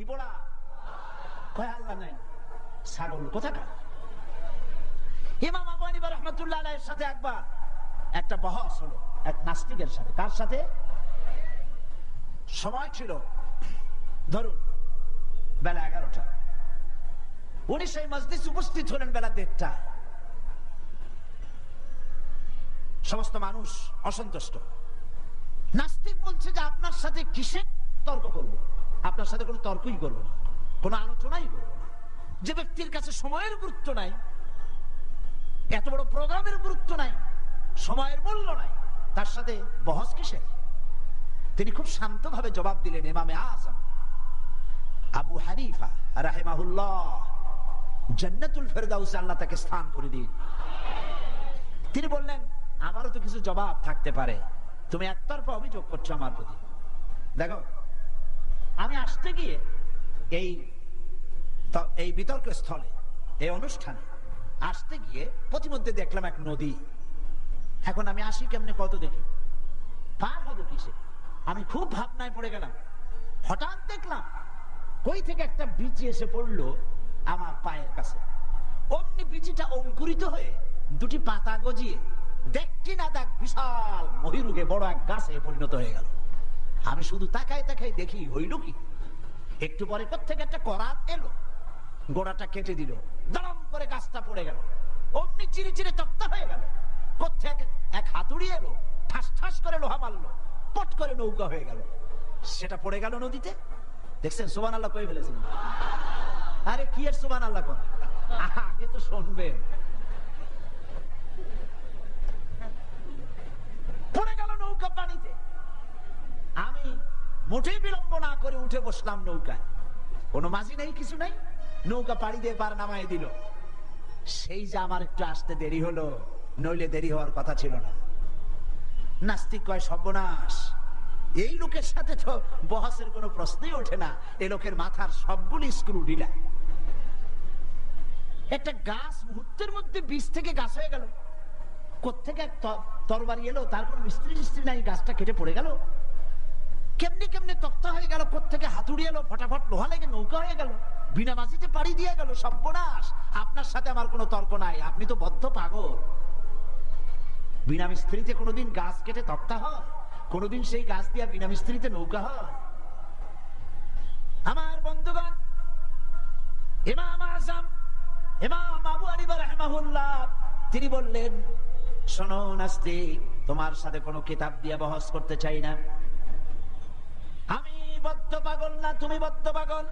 পোড়া? কয় আল্লাহ নাই। ছাগল কোথাকার? ইমাম আবু হানিফা রাহমাতুল্লাহ আলাইহির সাথে একবার একটা বহস হলো এক নাস্তিকের সাথে। কার সাথে? সময় ছিল ধরুন বেলা 11টা। উনি সেই মজলিস উপস্থিত হলেন বেলা 1:30। সমস্ত মানুষ অসন্তুষ্ট। নাস্তিক বলছে যে আপনার সাথে কিসের তর্ক করব? আপনার সাথে কোনো তর্কই করবো না, কোনো আলোচনাই করবো না। যে ব্যক্তির কাছে সময়ের গুরুত্ব নাই, এত বড় প্রোগ্রামের গুরুত্ব নাই, সময়ের মূল্য নাই, তার সাথে বহস কিসের? তিনি খুব শান্তভাবে জবাব দিলেন, ইমামে আযম আবু হানিফা রাহিমাহুল্লাহ জান্নাতুল ফেরদাউসে আল্লাহ তাকে স্থান করে দিন। তিনি বললেন, আমারও তো কিছু জবাব থাকতে পারে, তুমি একতরফা অভিযোগ করছো আমার প্রতি। দেখো, আমি আসতে গিয়ে এই বিতর্ক স্থলে, এই অনুষ্ঠানে আসতে গিয়ে প্রতিমধ্যে দেখলাম এক নদী। এখন আমি আসি কেমনে, কত দেখি, পার হবো কিসে? আমি খুব ভাবনায় পড়ে গেলাম। হঠাৎ দেখলাম কই থেকে একটা বিচি এসে পড়লো আমার পায়ের কাছে। অমনি বিচিটা অঙ্কুরিত হয়ে দুটি পাতা গজিয়ে দেখি না দেখ বিশাল মহিরুহে বড় এক গাছে পরিণত হয়ে গেল। আমি শুধু তাকাই তাকাই দেখি, হইল কি? একটু পরে কোত্থেকে একটা করাত এলো, গোড়াটা কেটে দিল, দড়ম করে গাছটা পড়ে গেল। অমনি চিরে চিরে তক্তা হয়ে গেল। কোত্থেকে এক হাতুড়ি এলো, ঠাস ঠাস করে লোহা মারলো, পট করে নৌকা হয়ে গেল। সেটা পড়ে গেল নদীতে। দেখছেন, সুবহানাল্লাহ কই ফেলেছেন? আরে কি আর সুবহানাল্লাহ কর, আগে তো শুনবেন। পড়ে গেল নৌকা পানিতে। আমি মোটেই বিলম্ব না করে উঠে বসলাম নৌকায়। কোনো মাঝি নেই, কিছু নেই, নৌকা পাড়ি দিয়ে পার নামায় দিল। সেই যে আমার একটু আসতে দেরি হলো, নইলে দেরি হওয়ার কথা ছিল না। নাস্তিক কয়, সর্বনাশ, এই লোকের সাথে তো বহসের কোনো প্রশ্নই ওঠে না। এই লোকের মাথার সবগুলি স্ক্রু ঢিলা। একটা গাছ মুহূর্তের মধ্যে বীজ থেকে গাছ হয়ে গেল। কোত্থেকে এক তরবারি এলো, তার কোনো মিস্ত্রি নাই, গাছটা কেটে পড়ে গেল। কেমনে কেমনে তক্তা হয়ে গেল, কোত্থেকে হাতুড়ি এলো, ফটাফট লোহা লেগে নৌকা হয়ে গেল, বিনা মাঝিতে পাড়ি দিয়ে গেল। সর্বনাশ, আপনার সাথে আমার কোনো তর্ক নাই, আপনি তো বদ্ধ পাগল। বিনা মিস্ত্রিতে কোনোদিন গাছ কেটে তক্তা হয়? কোনোদিন সেই গাছ দিয়ে বিনা মিস্ত্রিতে নৌকা হয়? আমার বন্ধুগণ, ইমাম আযম ইমাম আবু হানিফা রাহিমাহুল্লাহ তিনি বললেন, শোনো নাস্তিক, তোমার সাথে কোনো কিতাব দিয়ে বহস করতে চাই না। আমি বদ্ধ পাগল না, তুমি বদ্ধ পাগল,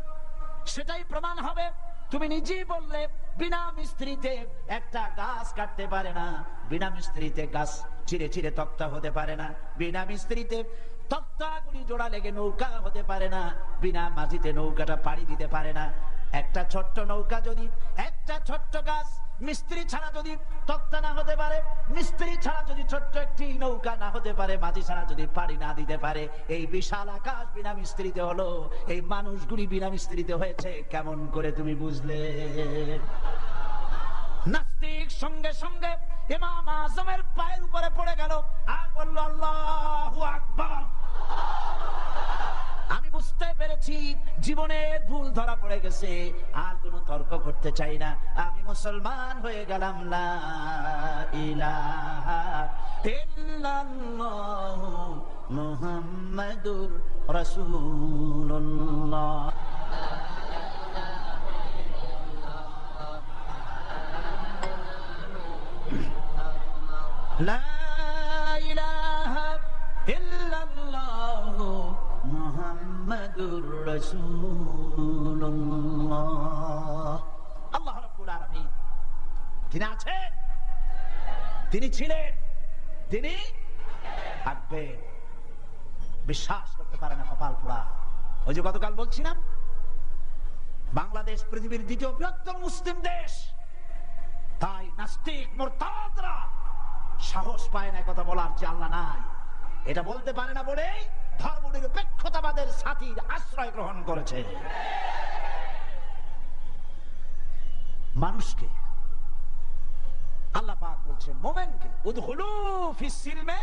সেটাই প্রমাণ হবে। তুমি নিজেই বললে বিনা মিস্ত্রিতে একটা গাছ কাটতে পারে না, বিনা মিস্ত্রিতে গাছ চিরে চিরে তক্তা হতে পারে না, বিনা মিস্ত্রিতে তক্তাগুলি জোড়া লেগে নৌকা হতে পারে না, বিনা মাঝিতে নৌকাটা পাড়ি দিতে পারে না। একটা ছোট্ট নৌকা যদি, একটা ছোট্ট গাছ মিস্ত্রি ছাড়া যদি তক্তা না হতে পারে, মিস্ত্রি ছাড়া যদি ছোট্ট একটি নৌকা না হতে পারে, মাঝি ছাড়া যদি পাড়ি না দিতে পারে, এই বিশাল আকাশ বিনা মিস্ত্রিতে হলো, এই মানুষগুলি বিনা মিস্ত্রিতে হয়েছে কেমন করে তুমি বুঝলে? নাস্তিক সঙ্গে সঙ্গে ইমাম আযমের পায়ের উপরে পড়ে গেল আর বলল, আল্লাহু আকবার। আমি বুঝতে পেরেছি জীবনের ভুল ধরা পড়ে গেছে, আর কোনো তর্ক করতে চাই না, আমি মুসলমান হয়ে গেলাম। লা ইলাহা ইল্লাল্লাহু মুহাম্মাদুর রাসূলুল্লাহ। লা ইলাহা ইল্লাল্লাহু মুহাম্মাদুর রাসূলুল্লাহ। আল্লাহ রাব্বুল আলামিন তিনি আছেন, তিনি ছিলেন, তিনি থাকবেন। বিশ্বাস করতে পারে না, কপাল পোড়া। ওই যে গতকাল বলছিলাম, বাংলাদেশ পৃথিবীর দ্বিতীয় বৃহত্তম মুসলিম দেশ, তাই নাস্তিক মুরতাদরা সাহস পায় না কথা বলার যে আল্লাহ নাই। এটা বলতে পারে না বলে ধর্মনিরপেক্ষতাবাদের সাথীর আশ্রয় গ্রহণ করেছে। মানুষকে আল্লাহ পাক বলছেন, মোমেনকে উদখুলু ফিস সিলমে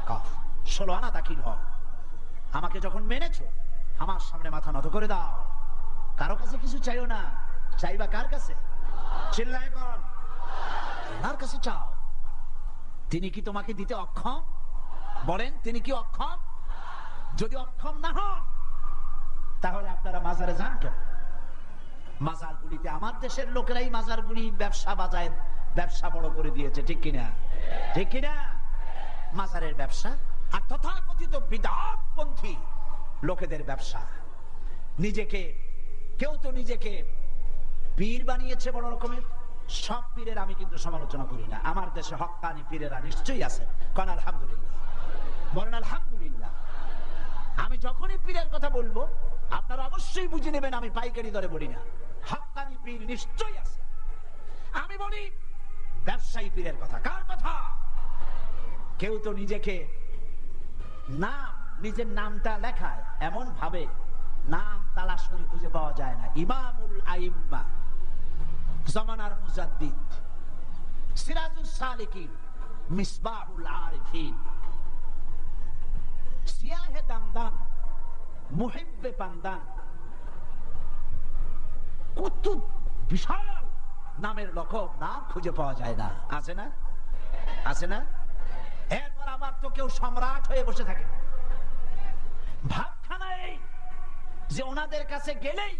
কাফ, 16 আনা দাখিল হও। আমাকে যখন মেনেছো, আমার সামনে মাথা নত করে দাও। কারো কাছে কিছু চাইও না, চাইবা কার কাছে? চিল্লায় বল, আল্লাহর কাছে চাও। তিনি কি তোমাকে দিতে অক্ষম? বলেন, তিনি কি অক্ষম? যদি অক্ষম না হন তাহলে আপনারা মাজারে যান কেন? মাজারগুলিতে, আমার দেশের লোকেরাই মাজারগুলি ব্যবসা বাজায়, ব্যবসা বড় করে দিয়েছে, ঠিক কিনা? ঠিক কিনা? মাজারের ব্যবসা আর তথাকথিত বিদআতপন্থী লোকেদের ব্যবসা। নিজেকে, কেউ তো নিজেকে পীর বানিয়েছে বড় রকমের। সব পীরের আমি কিন্তু সমালোচনা করি না, আমার দেশে হক্কানি পীরেরা নিশ্চয়ই আছে। কারণ আলহামদুলিল্লাহ, বলেন আলহামদুলিল্লাহ। আমি যখনই পীরের কথা বলবো আপনারা অবশ্যই বুঝে নেবেন আমি পাইকারি দরে বলি না, হক্কানি পীর নিশ্চয়ই আছে। আমি বলি ব্যবসায়ী পীরের কথা। কার কথা? কেউ তো নিজেকে নাম, নিজের নামটা লেখায় এমন ভাবে, নাম তালাশ করে খুঁজে পাওয়া যায় না। ইমামুল আইম্মা, জামানার মুজাদ্দিদ, সিরাজুস সালিকিন, মিসবাহুল আরিফিন, সিয়াহে দামদাম, মুহিব্বে পান্দান, কত বিশাল নামের লকব, নাম খুঁজে পাওয়া যায় না। আছে না? আছে না? এরপর আবার তো কেউ সম্রাট হয়ে বসে থাকে। ভাবখানা এই যে ওনাদের কাছে গেলেই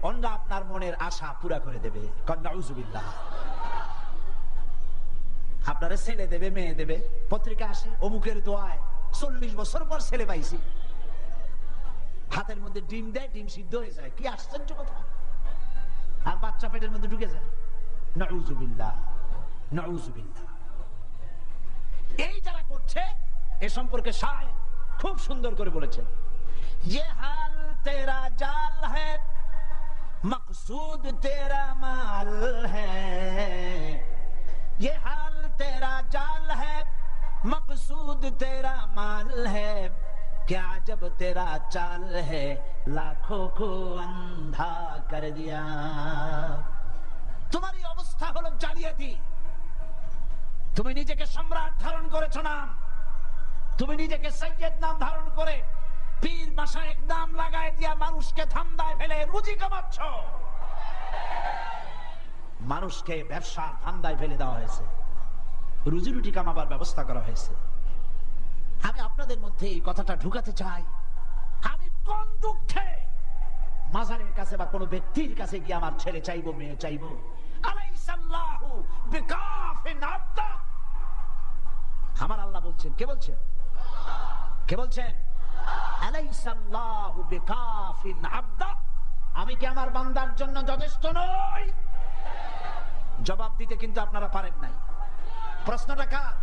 অন্য আপনার মনের আশা পুরা করে দেবে। নাউজুবিল্লাহ। আপনারা ছেলে দেবে, মেয়ে দেবে, পত্রিকা আসে অমুকের দোয়ায় 40 বছর পর ছেলে পাইছি। হাতের মধ্যে ডিম দেয়, ডিম সিদ্ধ হয়ে যায়, কি আশ্চর্য কথা। আর বাচ্চা পেটের মধ্যে ঢুকে যায়। নাউজুবিল্লাহ, নাউজুবিল্লাহ। এই যারা করছে এ সম্পর্কে শায়ের খুব সুন্দর করে বলেছেন, ये हाल तेरा जाल है, मकसूद तेरा माल है, ये हाल तेरा जाल है, मकसूद तेरा माल है, क्या जब तेरा चाल है, लाखों को अंधा कर दिया। तुम्हारी अवस्था হলো জালিয়াতি। তুমি নিজেকে সম্রাট ধারণ করেছো নাম, তুমি নিজেকে সৈয়দ নাম ধারণ করে পীর মাশায়েখ নাম লাগায় দিয়া মানুষকে ধান্দায় ফেলে রুজি কামাচ্ছ। মানুষকে ব্যবসার ধান্দায় ফেলে দেওয়া হয়েছে, রুজি রুটি কামাবার ব্যবস্থা করা হয়েছে। আমি আপনাদের মধ্যে এই কথাটা ঢুকাতে চাই, আমি কোন দুঃখে মাজারের কাছে বা কোনো ব্যক্তির কাছে গিয়ে আমার ছেলে চাইবো, মেয়ে চাইবো? আলাইসাল্লাহু বিকাফিন আবদা। আমার আল্লাহ বলছেন, কে বলছেন? কে বলছেন? আলাইসাল্লাহু বিকাফিন আবদা। আমি কি আমার বান্দার জন্য যথেষ্ট নই? জবাব দিতে কিন্তু আপনারা পারেন নাই। প্রশ্নটা কার?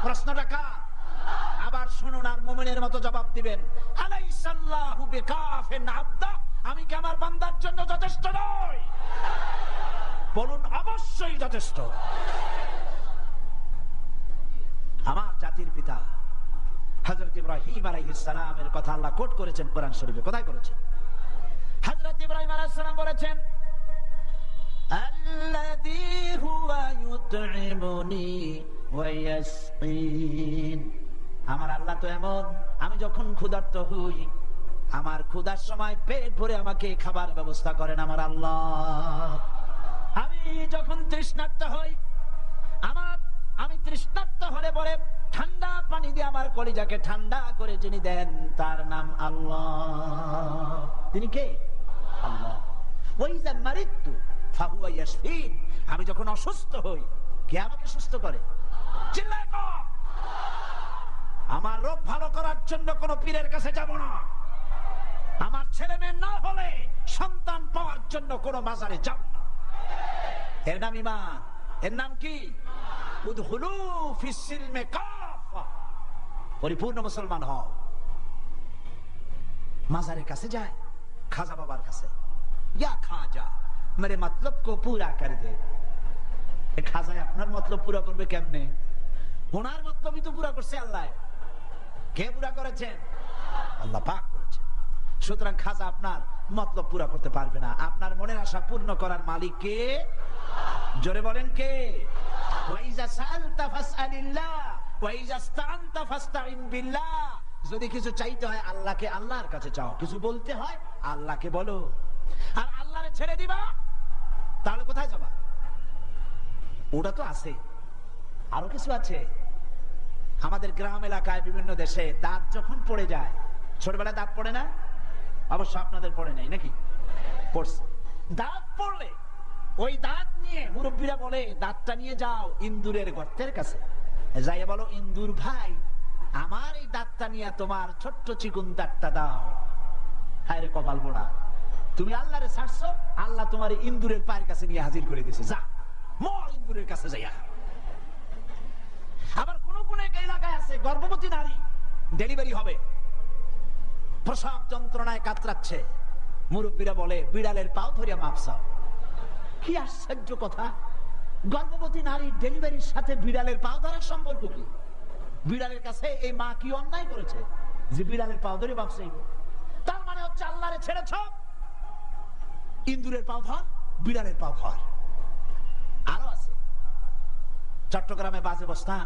প্রশ্নটা কার? আবার শুনুন আর মুমিনের মতো জবাব দিবেন। আলাইসাল্লাহু বিকাফিন আবদা। আমি কি আমার বান্দার জন্য যথেষ্ট নই? বলুন অবশ্যই যথেষ্ট। আমার জাতির পিতা হযরত ইব্রাহিম আলাইহিস সালামের কথা আল্লাহ কোট করেছেন কোরআন শরীফে। কোথায় করেছেন? হযরত ইব্রাহিম আলাইহিস সালাম বলেছেন, আল্লাযী হুয়া ইউত'ইমুনি ওয়া ইয়াসকিন। আমার আল্লাহ তো এমন, আমি যখন ক্ষুধার্ত হই, আমার ক্ষুধার সময় পেট ভরে আমাকে খাবার ব্যবস্থা করেন আমার আল্লাহ। আমি যখন তৃষ্ণার্ত হই, আমি তৃষ্ণার্ত হলে পরে ঠান্ডা পানি দিয়ে আমার কলিজাকে ঠান্ডা করে যিনি দেন তার নাম আল্লাহ। তিনি কে? আল্লাহ। ওয়াইযা মারিতু ফাহুয়া ইয়াশফিন। আমি যখন অসুস্থ হই, কে আমাকে সুস্থ করে? চিল্লায় বল। আমার রোগ ভালো করার জন্য কোন পীরের কাছে যাব না। আমার ছেলে মেয়ে না হলে সন্তান পাওয়ার জন্য কোন মাজারে যাব না। এর নাম ঈমান। এর নাম কি? উদখুলু ফিস সিলমে কাফা। পরিপূর্ণ মুসলমান হও। মাজারের কাছে যায়, খাজা বাবার কাছে, ইয়া খাজা মেরে মতলব কো পুরা কর দে। খাজায় আপনার মতলব পুরা করবে কেমনে? ওনার মতলবই তো পুরা করছে আল্লাহ। কে পুরা করেছেন? আল্লাহ পাক করেছেন। সুতরাং খাজা আপনার মতলব পুরা করতে পারবে না। আপনার মনের আশা পূর্ণ করার মালিক কে? জোরে বলেন কে? ওয়াইজা সাআলতা ফাসআলিল্লাহ ওয়াইজা ইসতাআনতা ফাসতাইন বিল্লাহ। যদি কিছু চাইতে হয় আল্লাহকে, আল্লাহর কাছে চাও। কিছু বলতে হয় আল্লাহকে বলো। আর আল্লাহরে ছেড়ে দিবা, তাহলে কোথায় যাবা? ওটা তো আছে, আরো কিছু আছে। আমাদের গ্রাম এলাকায় বিভিন্ন দেশে দাঁত যখন পড়ে যায়, ছোটবেলায় দাঁত পড়ে না? অবশ্য আপনাদের পড়ে নাই নাকি? পড়ছে। দাঁত পড়লে ওই দাঁত নিয়ে মুরব্বীরা বলে, দাঁতটা নিয়ে যাও ইন্দুরের গর্তের কাছে, যাইয়া বলো, ইন্দুর ভাই আমার এই দাঁতটা নিয়ে তোমার ছোট্ট চিকুন দাঁতটা দাও। হায় রে কপাল পোড়া, তুমি আল্লাহরে ছাড়ছো, আল্লাহ তোমার ইন্দুরের পায়ের কাছে নিয়ে হাজির করে দিয়েছে, যা মর ইন্দুরের কাছে যাইয়া। আবার কোন কোন এলাকায় আছে গর্ভবতী নারী ডেলিভারি হবে, প্রসব যন্ত্রণায় কাতরাচ্ছে, মুরব্বীরা বলে বিড়ালের পাও ধরিয়া মাপসাও। কি আশ্চর্য কথা, গর্ভবতী নারী ডেলিভারির সাথে বিড়ালের পাও ধরার সম্পর্ক কি? বিড়ালের কাছে এই মা কি অন্যায় করেছে যে বিড়ালের পাও ধরে মাপছে? তার মানে হচ্ছে আল্লাহরে ছেড়েছ, ইন্দুরের পাও ধর, বিড়ালের পাও ধর। আরো আছে, চট্টগ্রামে বাজে বস্তান,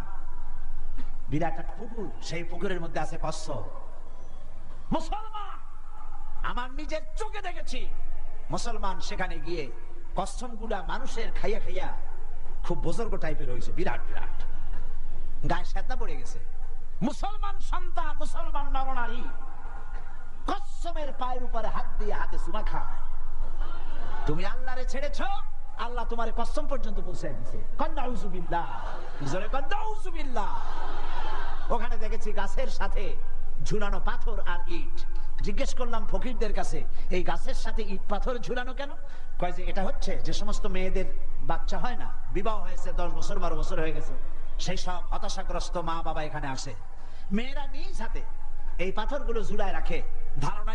বিরাট একটা পুকুর, সেই পুকুরের মধ্যে আছে কচ্ছপ। মুসলমান, আমার নিজের চোখে দেখেছি মুসলমান সেখানে গিয়ে কচ্ছপ গুলা মানুষের খাইয়া খাইয়া খুব বুজুর্গ টাইপের হয়েছে, বিরাট বিরাট, গায়ে সেদা পড়ে গেছে। মুসলমান সন্তান, মুসলমান নরনারী কচ্ছপের পায়ের উপরে হাত দিয়ে হাতে চুমা খায়। তুমি আল্লাহরে ছেড়েছ, আল্লাহ তোমার কচ্ছপ পর্যন্ত পৌঁছায় দিছে। কন্দাউজুবিল্লাহ, জোরে কন্দাউজুবিল্লাহ। ওখানে দেখেছি গাছের সাথে ঝুলানো পাথর আর ইট। জিজ্ঞেস করলাম ফকিরদের কাছে, এই গাছের সাথে ইট পাথর ঝুলানো কেন? কয় যে এটা হচ্ছে যে সমস্ত মেয়েদের বাচ্চা হয় না, বিবাহ হয়েছে 10 বছর 12 বছর হয়ে গেছে, সেই সব হতাশাগ্রস্ত মা বাবা এখানে আসে, মেয়েরা নিজ হাতে এই পাথরগুলো ঝুলায় রাখে, ধারণা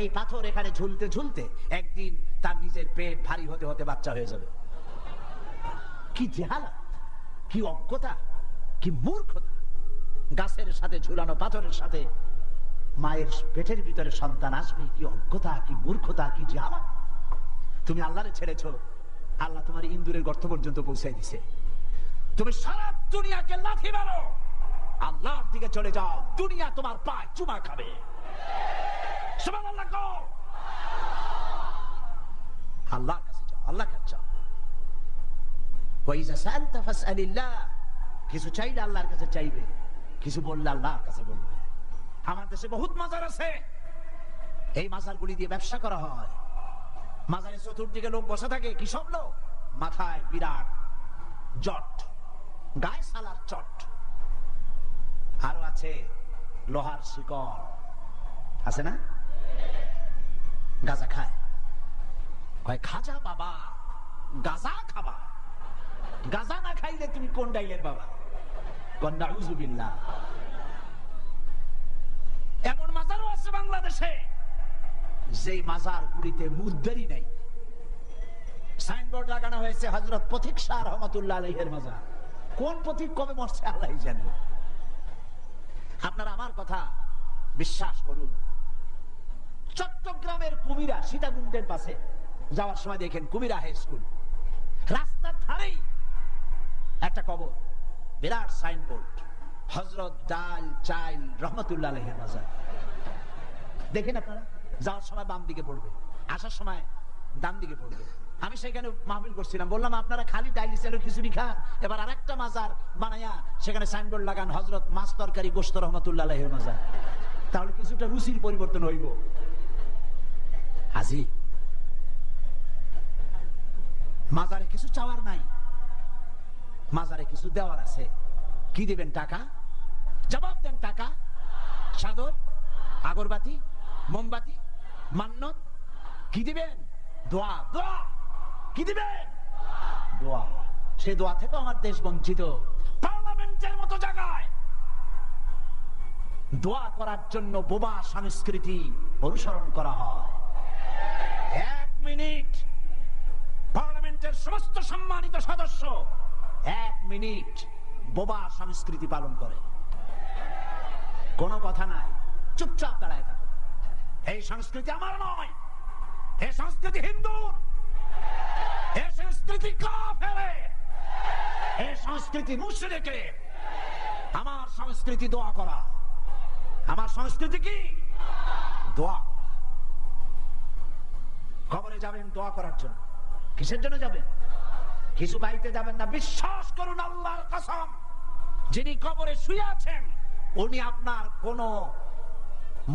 এই পাথর এখানে ঝুলতে ঝুলতে একদিন তার নিজের পেট ভারী হতে হতে বাচ্চা হয়ে যাবে। কি জেহালাত, কি অজ্ঞতা, কি মূর্খতা! গাছের সাথে ঝুলানো পাথরের সাথে মায়ের পেটের ভিতরে সন্তান আসবে, কি অজ্ঞতা, কি মূর্খতা, কি জেহালাত! তুমি আল্লাহরে ছেড়েছো, আল্লাহ তোমার ইন্দুরের গর্ত পর্যন্ত পৌঁছায় দিছে। তুমি সারা দুনিয়াকে লাথি মারো, আল্লাহর দিকে চলে যাও, দুনিয়া তোমার পায়ে চুমা খাবে। সুবহানাল্লাহ কও, আল্লাহর কাছে যাও, আল্লাহর কাছে যাও। ওয়া ইযা সাআলতা ফাসআলিল্লাহ, কিছু চাইলে আল্লাহর কাছে চাইবে, কিছু বললে আল্লাহর কাছে বলবে। আমার দেশে বহুত মাজার আছে, এই মাজারগুলি দিয়ে ব্যবসা করা হয়। মাজারের চতুর্দিকে লোক বসে থাকে, কি সব লোক? মাথায় বিরাট জট, গায়ে সালার চট, আরো আছে লোহার শিকল, আছে না? গাঁজা খায়, কয় খাজা বাবা গাঁজা খাবা, গাঁজা না খাইলে তুমি কোন ডাইলের বাবা? নাউযুবিল্লাহ। এমন মাজারও আছে বাংলাদেশে, যেই মাজার গুলিতে মুদ্দারি নাই, সাইনবোর্ড লাগানো হয়েছে হযরত পথিক শাহ রহমাতুল্লাহ আলাইহির মাজার। কোন পথিক কবে মরছে আল্লাহই জানে। আপনারা আমার কথা বিশ্বাস করুন, চট্টগ্রামের কুমিরা সীতাকুণ্ডের পাশে যাওয়ার সময় দেখেন কুমিরা হাই স্কুল, রাস্তার ধারেই একটা কবর, বিরাট সাইনবোর্ড, হযরত ডাল চাইল রহমাতুল্লাহ আলাইহির মাজার। দেখেন আপনারা, যাওয়ার সময় বাম দিকে পড়বে, আসার সময় ডান দিকে পড়বে। আমি সেখানে মাহফিল করছিলাম, বললাম আপনারা খালি ডাইলি চালের খিচুড়ি খান, এবার আরেকটা মাজার বানায়া সেখানে সাইনবোর্ড লাগান হযরত মাছ তরকারি গোশত রহমাতুল্লাহ আলাইহির মাজার, তাহলে কিছুটা রুচির পরিবর্তন হইব। আজি মাজারে কিছু চাওয়ার নাই, মাজারে কিছু দেওয়ার আছে। কি দিবেন? টাকা? জবাব দেন, টাকা, চাদর, আগরবাতি, মোমবাতি, মান্নত। কি দিবেন? দোয়া। দোয়া কি দিবেন? দোয়া। সেই দোয়া থেকে আমার দেশ বঞ্চিত। পার্লামেন্টের মতো জায়গায় দোয়া করার জন্য বোবা সংস্কৃতি অনুসরণ করা হয়। 1 মিনিট পার্লামেন্টের সমস্ত সম্মানিত সদস্য 1 মিনিট বোবা সংস্কৃতি পালন করে, কোনো কথা নাই, চুপচাপ দাঁড়ায় থাকে। এই সংস্কৃতি আমার নয়, এই সংস্কৃতি হিন্দুর, এই সংস্কৃতি কাফেরের, এই সংস্কৃতি মুশরিকের। আমার সংস্কৃতি দোয়া করা। আমার সংস্কৃতি কি? দোয়া। খবরে যাবেন দোয়া করার জন্য। কিসের জন্য যাবেন? কিছু পাইতে যাবেন না। বিশ্বাস করুন আল্লাহর কসম, যিনি কবরে শুয়ে আছেন উনি আপনার কোন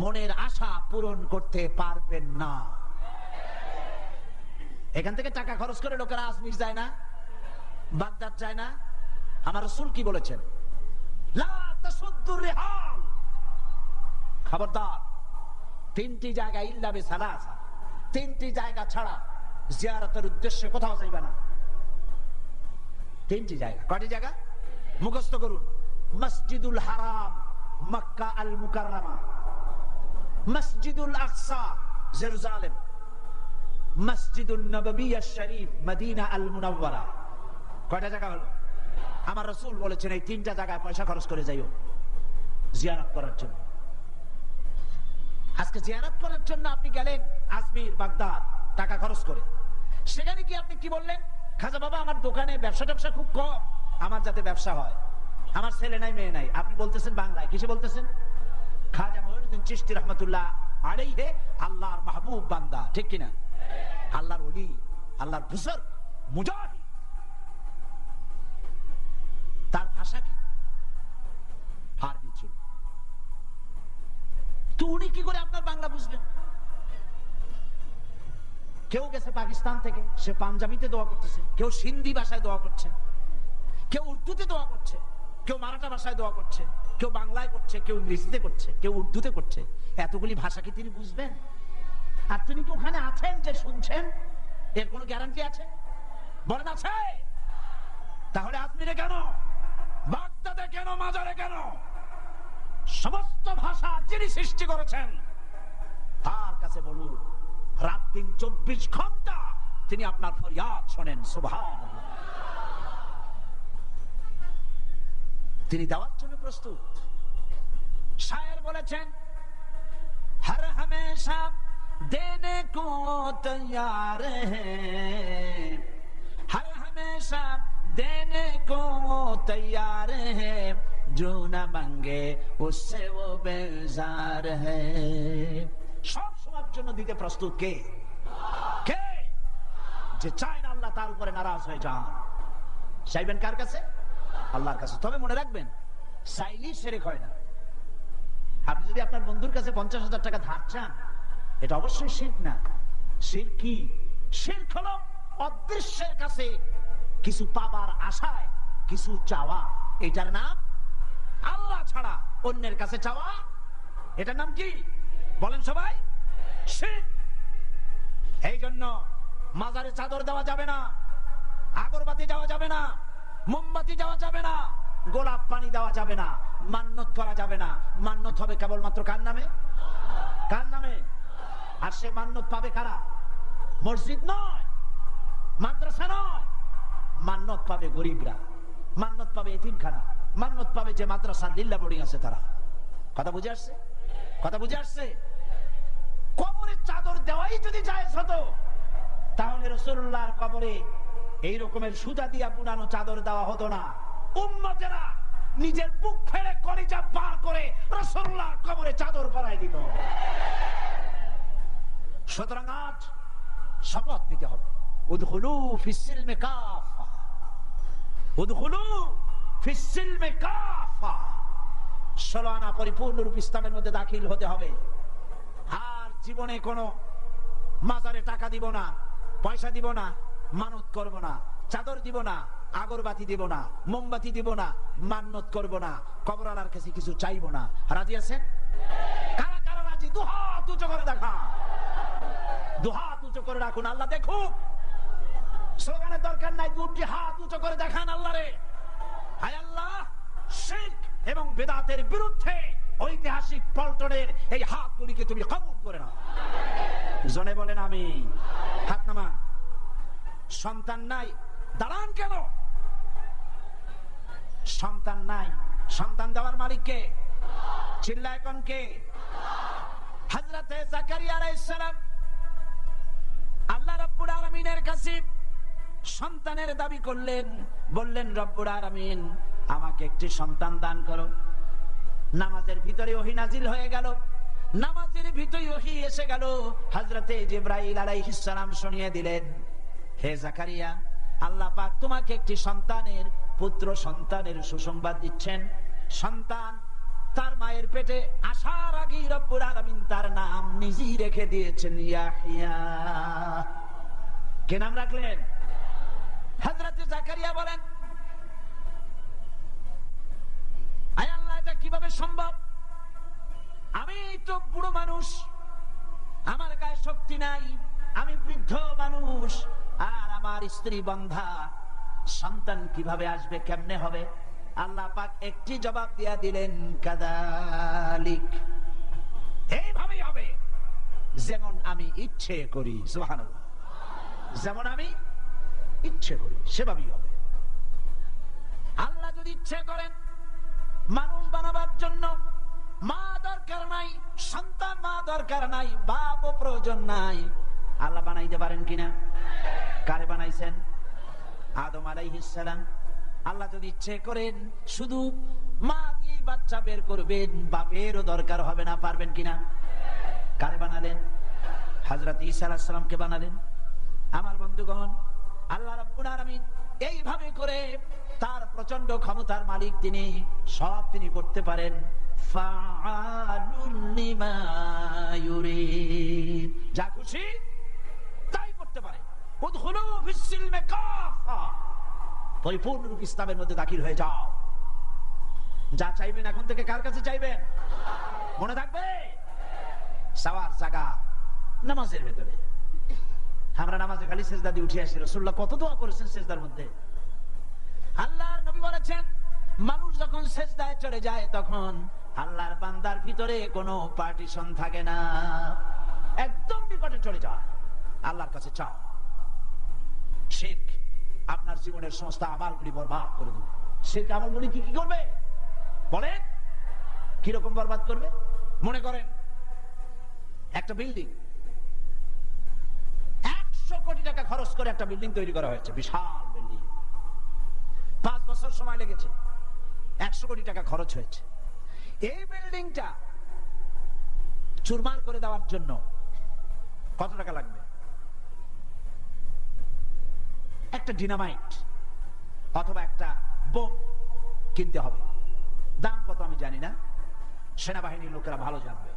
মনের আশা পূরণ করতে পারবেন না। এখান থেকে টাকা খরচ করে লোকেরা আজমির যায় না, বাগদাদ যায় না। আমার রাসূল কি বলেছেন? লা তাসুদ্দুর রিহাল, খবরদার তিনটি জায়গা ইল্লা বিসালাসা, তিনটি জায়গা ছাড়া জিয়ারতের উদ্দেশ্যে কোথাও যাইবে না। তিনটি জায়গা। কয়টি জায়গা? মুখস্থ করুন। মসজিদুল হারাম মক্কা আল মুকাররমা, মসজিদুল আকসা জেরুজালেম, মসজিদুন নববী শরীফ মদিনা আল মুনাওয়ারা। কয়টা জায়গা হলো? আমার রাসূল বলেছেন এই তিনটা জায়গায় পয়সা খরচ করে যাইও জিয়ারত করার জন্য। আজকে জিয়ারত করার জন্য আপনি গেলেন আজমির, বাগদাদ, টাকা খরচ করে। সেখানে কি আপনি কি বললেন? খাজা বাবা আমার দোকানে ব্যবসা খুব কম, আমার যাতে ব্যবসা হয়, আমার ছেলে নাই মেয়ে নাই। আপনি বলতেছেন বাংলায়, কিসে বলতেছেন? খাজা মঈনুদ্দিন চিশতি রহমাতুল্লাহ আলাইহি আল্লাহর মাহবুব বান্দা, ঠিক কিনা? আল্লাহর ওলি, আল্লাহর বুজুর্গ, মুজাহিদ। তার ভাষা কি? আরবি ছিল। তো উনি কি করে আপনার বাংলা বুঝলেন? কেউ গেছে পাকিস্তান থেকে, সে পাঞ্জাবিতে দোয়া করতেছে, কেউ সিন্ধি ভাষায় দোয়া করছে, কেউ উর্দুতে দোয়া করছে, কেউ মারাঠা ভাষায় দোয়া করছে, কেউ বাংলায় করছে, কেউ ইংরেজিতে করছে, কেউ উর্দুতে করছে। এতগুলি ভাষা কি তিনি বুঝবেন? আর তিনি কি ওখানে আছেন যে শুনছেন? এর কোনো গ্যারান্টি আছে? বলেন আছে? তাহলে আজমিরে কেন, বাগদাদে কেন, মাজারে কেন? সমস্ত ভাষা যিনি সৃষ্টি করেছেন তার কাছে বলুন, রাত দিন 24 ঘন্টা তিনি আপনার ফরিয়াদ শোনেন। সুবহানাল্লাহ। তিনি দেওয়ার জন্য প্রস্তুত। শায়ের বলেছেন, হর হমেশা দেনে কো তৈয়ার হ্যায়, হর হমেশা দেনে কো তৈয়ার হ্যায়, जो न मांगे उससे वो बेजार है। সব সময়ের জন্য দিতে প্রস্তুত কে? কে? যে চায় না আল্লাহ তার উপরে নারাজ হয়ে যান। চাইবেন কার কাছে? আল্লাহর কাছে। তবে মনে রাখবেন, চাইলেই শিরক হয় না। আপনি যদি আপনার বন্ধুর কাছে 50,000 টাকা ধার চান, এটা অবশ্যই শিরক না। শিরক কি? শিরক হলো অদৃশ্যের কাছে কিছু পাবার আশায় কিছু চাওয়া। এটার নাম আল্লাহ ছাড়া অন্যের কাছে চাওয়া। এটার নাম কি বলেন সবাই? শিরক। এই জন্য মাজারে চাদর দেওয়া যাবে না, আগরবাতি দেওয়া যাবে না, মোমবাতি দেওয়া যাবে না, গোলাপ পানি দেওয়া যাবে না, মান্নত করা যাবে না। মান্নত হবে কেবলমাত্র কার নামে? কার নামে? আর সে মান্নত পাবে কারা? মসজিদ নয়, মাদ্রাসা নয়। মান্নত পাবে গরিবরা, মান্নত পাবে এতিমখানা, মান্নত পাবে যে মাদ্রাসা লিল্লা বোর্ডিং আছে তারা। কথা বুঝে আসছে? কথা বুঝে আসছে? কবরে চাদর দেওয়াই যদি জায়েজ হতো, তাহলে রাসূলুল্লাহর কবরে এই রকমের সুতা দিয়া বুনানো চাদর দেওয়া হতো না। উম্মতেরা নিজের বুক ফেলে কলিজা বার করে রাসূলুল্লাহর কবরে চাদর পরাই দিত। সুতরাং আজ শপথ নিতে হবে, উদখুলু ফিস সিলমি কাফা, উদখুলু ফিস সিলমি কাফা। 16 আনা পরিপূর্ণরূপ ইসলামের মধ্যে দাখিল হতে হবে। আর জীবনে কোনো মাজারে টাকা দিব না, পয়সা দিব না, মানত করব না, চাদর দিব না, আগরবাতি দিব না, মোমবাতি দিব না, মান্নত করব না, কবরওয়ালার কাছে কিছু চাইব না। রাজি আছেন? কারা কারা রাজি? দুহাত উঁচু করে দেখা, দুহাত উঁচু করে রাখুন, আল্লাহ দেখুক। স্লোগানের দরকার নাই, দুটি হাত উঁচু করে দেখান আল্লাহরে। হায় আল্লাহ, শিরক এবং বিদআতের বিরুদ্ধে ঐতিহাসিক পল্টনের এই হাতগুলিকে তুমি কবুল করে নাও। জনে বলেন আমিন। হাত নামান। সন্তান নাই, দাঁড়ান কেন? সন্তান নাই, সন্তান দেওয়ার মালিক কে? চিল্লায় কোন কে? হযরতে জাকারিয়া আলাইহিস সালাম আল্লাহ রাব্বুল আলামিনের কাছে সন্তানের দাবি করলেন, বললেন রব্বুল আলামিন আমাকে একটি সন্তান দান করো। নামাজের ভিতরে ওহী নাজিল হয়ে গেল, নামাজের ভিতরে ওহী এসে গেল। হযরতে জিবরাইল আলাইহিস সালাম শুনিয়ে দিলেন, হে জাকারিয়া, আল্লাহ পাক তোমাকে একটি সন্তানের, পুত্র সন্তানের সুসংবাদ দিচ্ছেন। সন্তান তার মায়ের পেটে আসার আগেই রব্বুল আলামিন তার নাম নিজেই রেখে দিয়েছেন ইয়াহইয়া। কে নাম রাখলেন? হযরতে জাকারিয়া বলেন, আয় আল্লাহ, এটা কিভাবে সম্ভব? আমি তো বুড়ো মানুষ, আমার গায়ে শক্তি নাই, আমি বৃদ্ধ মানুষ, আর আমার স্ত্রী বন্ধা, সন্তান কিভাবে আসবে, কেমনে হবে? আল্লাহ পাক একটি জবাব দিয়া দিলেন, কাযালিক, এইভাবেই হবে, যেমন আমি ইচ্ছে করি। সুবহানাল্লাহ। যেমন আমি ইচ্ছে করি সেভাবেই হবে। আল্লাহ যদি ইচ্ছে করেন মানুষ বানাবার জন্য মা দরকার নাই, সন্তান মা দরকার নাই, বাপও প্রয়োজন নাই, আল্লাহ বানাইতে পারেন কিনা? কারে বানাইছেন? আদম আলাইহিস সালাম। আল্লাহ যদি ইচ্ছে করেন শুধু মা দিয়ে বাচ্চা বের করবেন, বাপেরও দরকার হবে না, পারবেন কিনা? কারে বানালেন? হযরত ঈসা আলাইহিস সালামকে বানালেন। আমার বন্ধুগণ, আল্লাহ রাব্বুল আলামিন এইভাবে করে, তার প্রচন্ড ক্ষমতার মালিক তিনি, সব তিনি করতে পারেন। ফাআলুল লিমা ইউরিদ, যা খুশি তাই করতে পারে। উদখুলু ফিস সিলমি কাফা, পরিপূর্ণরূপে ইসলামের মধ্যে দাখিল হয়ে যাও। যা চাইবেন এখন থেকে কার কাছে চাইবেন? মনে থাকবে, সাওয়ার জায়গা নামাজের ভেতরে। আমরা নামাজে খালি সিজদা দিয়ে উঠে আসি। রাসূলুল্লাহ কত দোয়া করেছেন সিজদার মধ্যে। আল্লাহর নবী বলেছেন, মানুষ যখন সিজদায় চলে যায় তখন আল্লাহর বান্দার ভিতরে কোনো পার্টিশন থাকে না, একদম নিকটে চলে যায়, আল্লাহর কাছে চাও। শিরক আপনার জীবনের সমস্ত আমলগুলি বরবাদ করে দেবে। শিরক আমলগুলি কি কি করবে বলেন? কি রকম বরবাদ করবে? মনে করেন একটা বিল্ডিং, 100 কোটি টাকা খরচ করে একটা বিল্ডিং তৈরি করা হয়েছে, বিশাল বিল্ডিং, 5 বছর সময় লেগেছে, 100 কোটি টাকা খরচ হয়েছে। এই বিল্ডিংটা চুরমার করে দেওয়ার জন্য কত টাকা লাগবে? একটা ডিনামাইট অথবা একটা বোম কিনতে হবে। দাম কত আমি জানি না, সেনাবাহিনীর লোকেরা ভালো জানবে।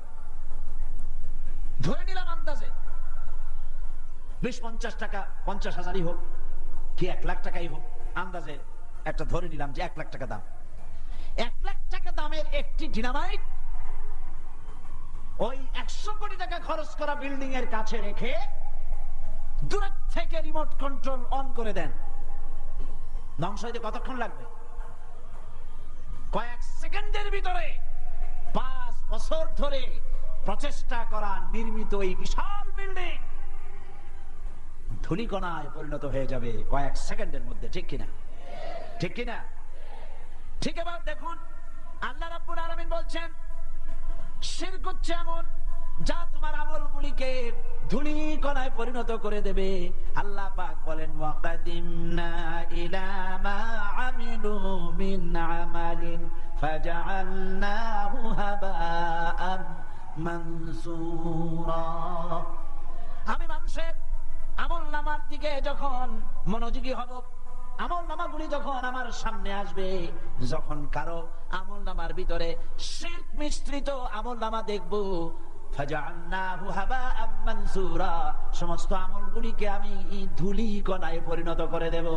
ধরে নিলাম আন্দাজে 20-50 টাকা, 50,000ই হোক কি 1 লাখ টাকাই হোক, আন্দাজে একটা ধরে নিলাম যে 1 লাখ টাকা দাম। 1 লাখ টাকা দামের একটি ডিনামাইট ওই 100 কোটি টাকা খরচ করা বিল্ডিং এর কাছে রেখে দূর থেকে রিমোট কন্ট্রোল অন করে দেন, ধ্বংস হইতে কতক্ষণ লাগবে? কয়েক সেকেন্ডের ভিতরে। 5 বছর ধরে প্রচেষ্টা করা নির্মিত এই বিশাল বিল্ডিং ধূলিকণায় পরিণত হয়ে যাবে কয়েক সেকেন্ডের মধ্যে। ঠিক কিনা? ঠিক কিনা? ঠিক। এবার দেখুন, আল্লাহ রাব্বুল আলামিন বলছেন, শিরক হচ্ছে এমন যা তোমার আমলগুলিকে ধূলিকণায় পরিণত করে দেবে। আল্লাহ পাক বলেন, ওয়াকাদিমনা ইলা মা আমিলু মিন আমালিন ফাজআলনাহু হাবাআন মানসুরা। আমি মানুষের আমলনামার দিকে যখন মনোযোগী হব, আমলনামাগুলি যখন আমার সামনে আসবে, যখন কারো আমলনামার ভিতরে শিরক মিশ্রিত আমলনামা দেখব, ফাজআলনাহু হাবাআন মানসুরা, সমস্ত আমলগুলিকে আমি ধূলিকণায় পরিণত করে দেব।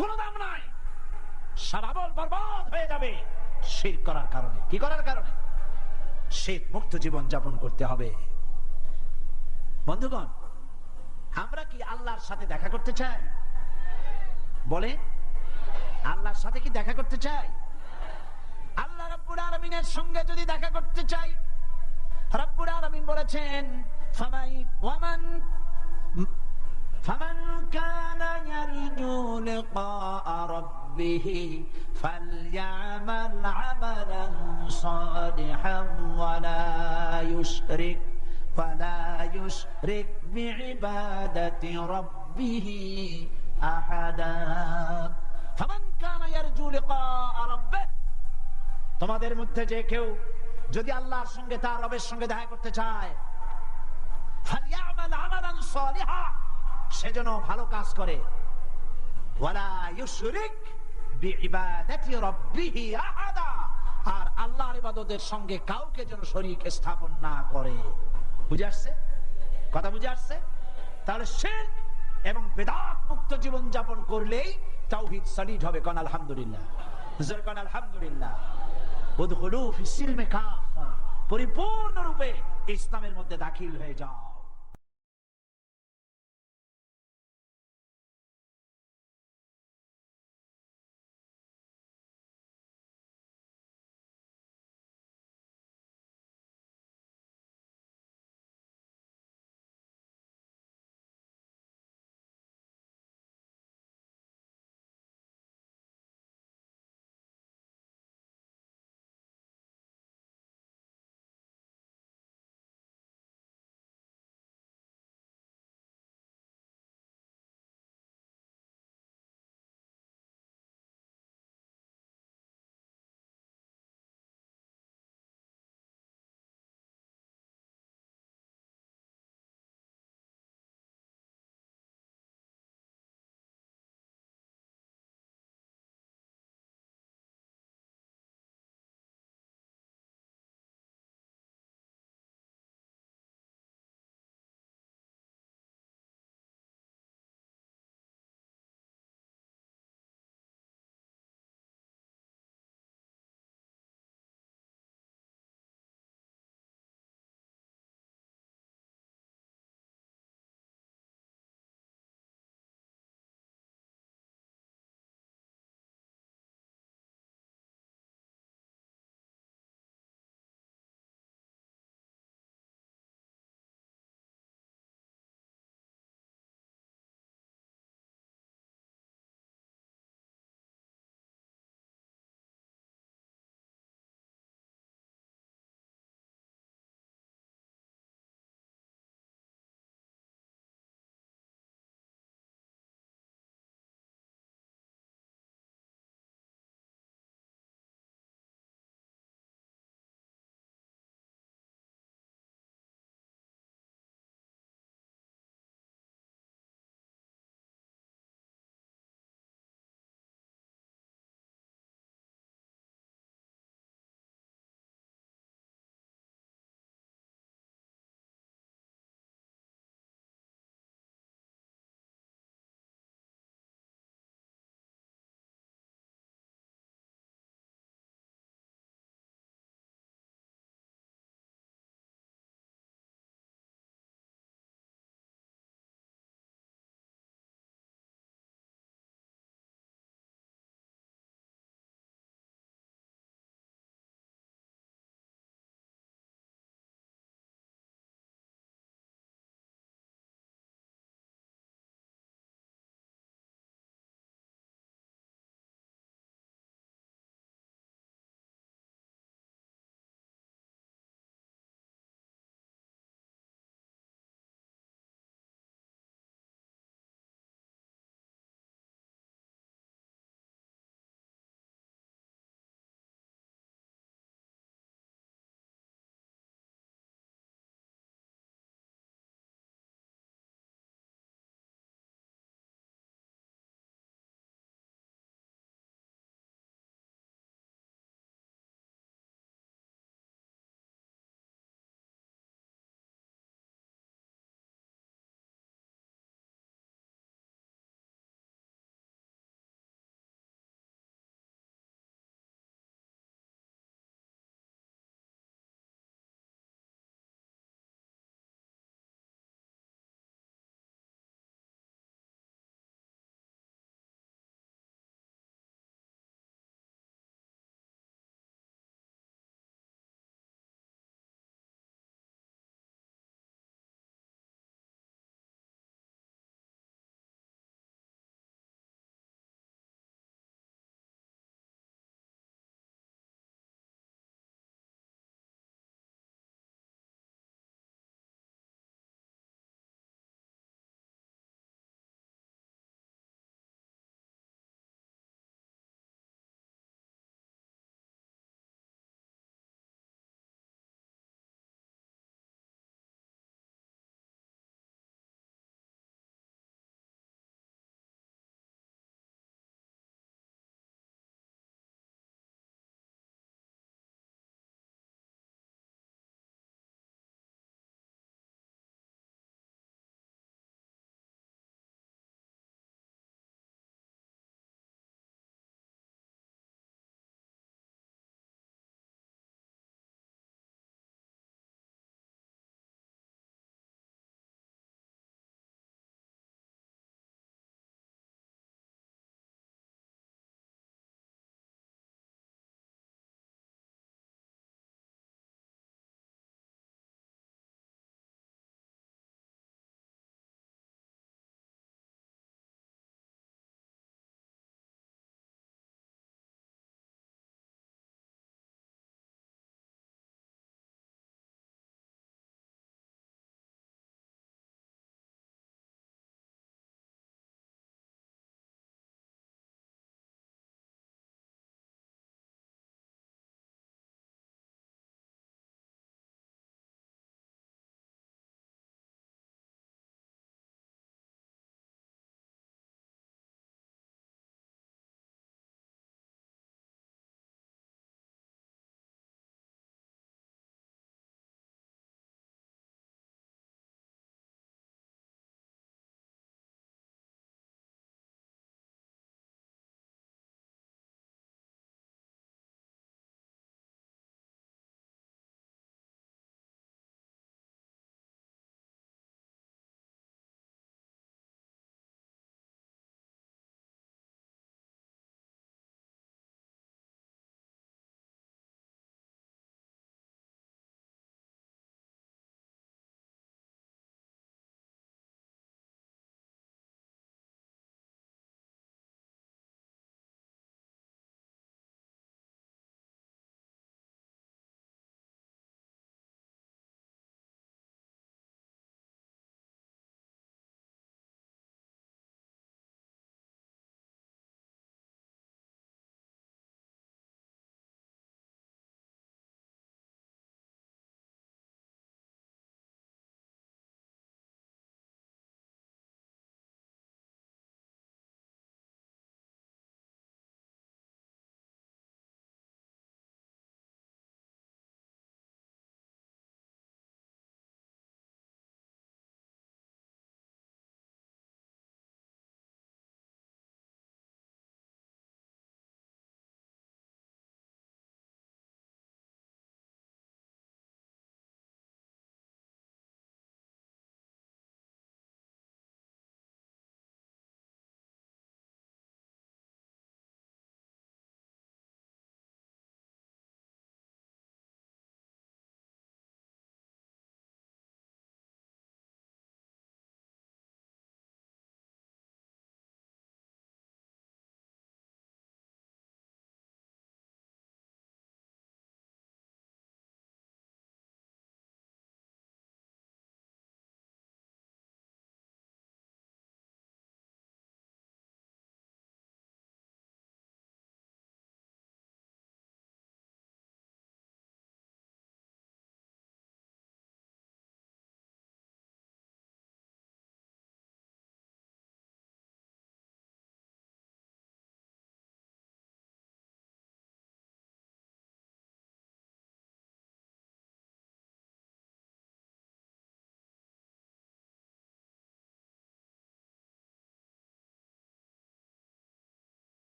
কোনো দাম নাই, সব আমল বরবাদ হয়ে যাবে শিরক করার কারণে। কি করার কারণে? শিরক মুক্ত জীবন যাপন করতে হবে। বন্ধুগণ, আমরা কি আল্লাহর সাথে দেখা করতে চাই? বলে, আল্লাহর সাথে কি দেখা করতে চাই? আল্লাহ রাব্বুল আলামিনের সঙ্গে যদি দেখা করতে চাই, রাব্বুল আলামিন বলেছেন, ফামান কানা ইয়ারজু লিকা রাব্বিহি ফালইআমাল আমালান সালিহান ওয়ালা ইউশরিক বিইবাদাতি রাব্বিহি আহাদা। ফামান কানা ইয়ারজু লিকা রাব্বিহি, তোমাদের মধ্যে যে কেউ যদি আল্লাহর সঙ্গে তার রবের সঙ্গে দেখা করতে চায়, ফালিয়ামাল আমালান সালিহা, সেজন্য ভালো কাজ করে, ওয়ালা ইউশরিক বিইবাদাতি রাব্বিহি আহাদা, আর আল্লাহর ইবাদতের সঙ্গে কাউকে যেন শরীক স্থাপন না করে। বুঝে আসছে কথা? বুঝে আসছে? তাহলে শিরক এবং বিদআত মুক্ত জীবন যাপন করলেই তাওহীদ সলিড হবে। কোন আলহামদুলিল্লাহ, জোরে কোন আলহামদুলিল্লাহ। উদখুলু ফিস সিলমি কাফা, পরিপূর্ণরূপে ইসলামের মধ্যে দাখিল হয়ে যাও।